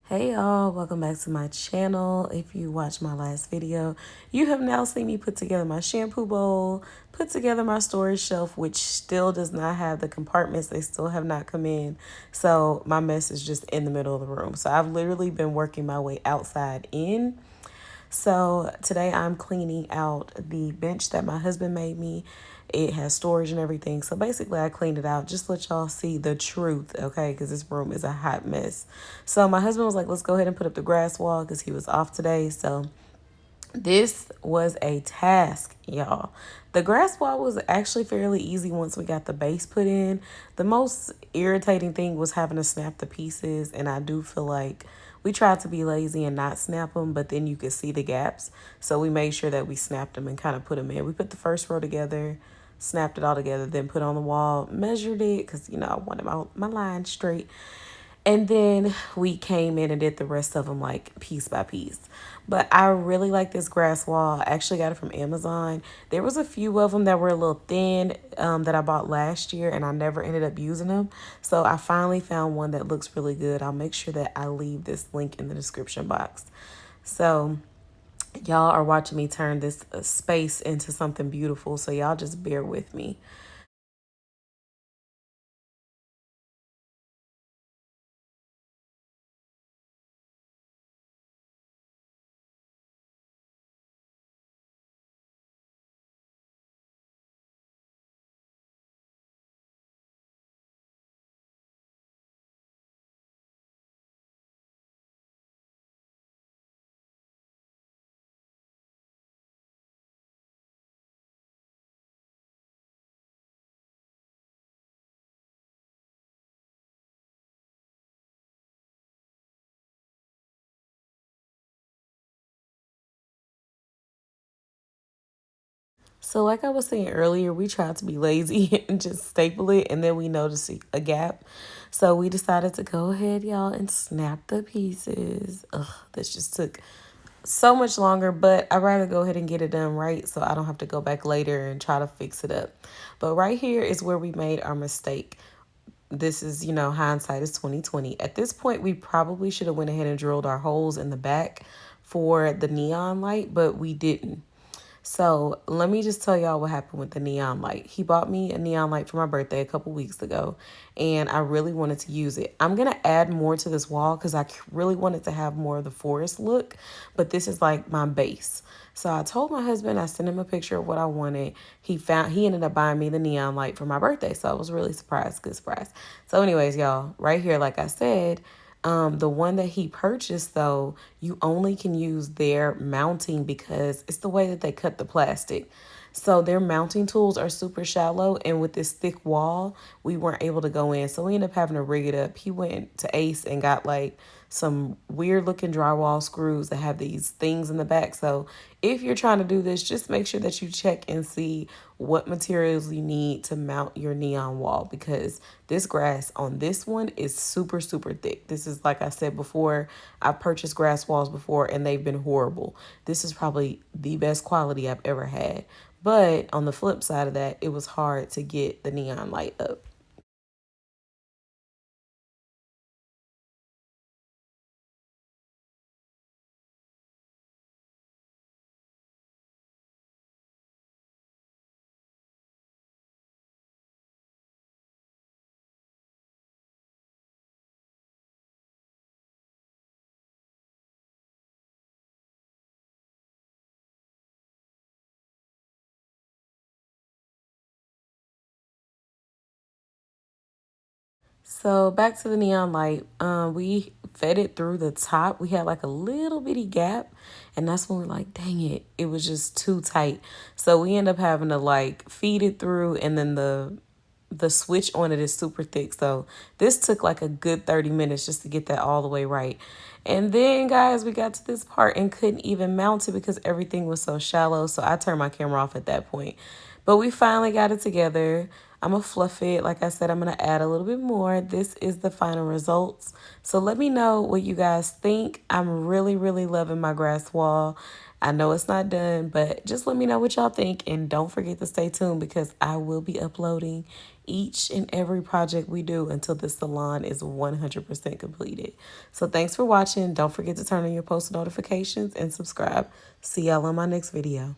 Hey y'all, welcome back to my channel. If you watched my last video, you have now seen me put together my shampoo bowl, put together my storage shelf, which still does not have the compartments. They still have not come in. So my mess is just in the middle of the room. So I've literally been working my way outside in. So today I'm cleaning out the bench that my husband made me. It has storage and everything. So basically I cleaned it out just to let y'all see the truth, okay? Because this room is a hot mess. So my husband was like, let's go ahead and put up the grass wall because he was off today. So this was a task, y'all. The grass wall was actually fairly easy once we got the base put in. The most irritating thing was having to snap the pieces, and I do feel like we tried to be lazy and not snap them, but then you could see the gaps. So we made sure that we snapped them and kind of put them in. We put the first row together, snapped it all together, then put on the wall, measured it because, I wanted my line straight. And then we came in and did the rest of them like piece by piece. But I really like this grass wall. I actually got it from Amazon. There was a few of them that were a little thin that I bought last year and I never ended up using them. So I finally found one that looks really good. I'll make sure that I leave this link in the description box. So y'all are watching me turn this space into something beautiful. So y'all just bear with me. So, like I was saying earlier, we tried to be lazy and just staple it, and then we noticed a gap. So, we decided to go ahead, y'all, and snap the pieces. Ugh, this just took so much longer, but I'd rather go ahead and get it done right so I don't have to go back later and try to fix it up. But right here is where we made our mistake. This is, hindsight is 2020. At this point, we probably should have went ahead and drilled our holes in the back for the neon light, but we didn't. So let me just tell y'all what happened with the neon light. He bought me a neon light for my birthday a couple weeks ago, and I really wanted to use it. I'm going to add more to this wall because I really wanted to have more of the forest look, but this is like my base. So I told my husband, I sent him a picture of what I wanted. He ended up buying me the neon light for my birthday. So I was really surprised, good surprise. So anyways, y'all, right here, like I said, the one that he purchased, though, you only can use their mounting because it's the way that they cut the plastic. So their mounting tools are super shallow, and with this thick wall, we weren't able to go in. So we ended up having to rig it up. He went to Ace and got like some weird looking drywall screws that have these things in the back. So if you're trying to do this, just make sure that you check and see what materials you need to mount your neon wall because this grass on this one is super, super thick. This is, like I said before, I've purchased grass walls before and they've been horrible. This is probably the best quality I've ever had. But on the flip side of that, it was hard to get the neon light up. So back to the neon light. We fed it through the top. We had like a little bitty gap, and that's when we're like, dang it, it was just too tight. So we end up having to like feed it through, and then the switch on it is super thick. So this took like a good 30 minutes just to get that all the way right. And then guys, we got to this part and couldn't even mount it because everything was so shallow. So I turned my camera off at that point. But we finally got it together. I'm going to fluff it. Like I said, I'm going to add a little bit more. This is the final results. So let me know what you guys think. I'm really, really loving my grass wall. I know it's not done, but just let me know what y'all think. And don't forget to stay tuned because I will be uploading each and every project we do until the salon is 100% completed. So thanks for watching. Don't forget to turn on your post notifications and subscribe. See y'all on my next video.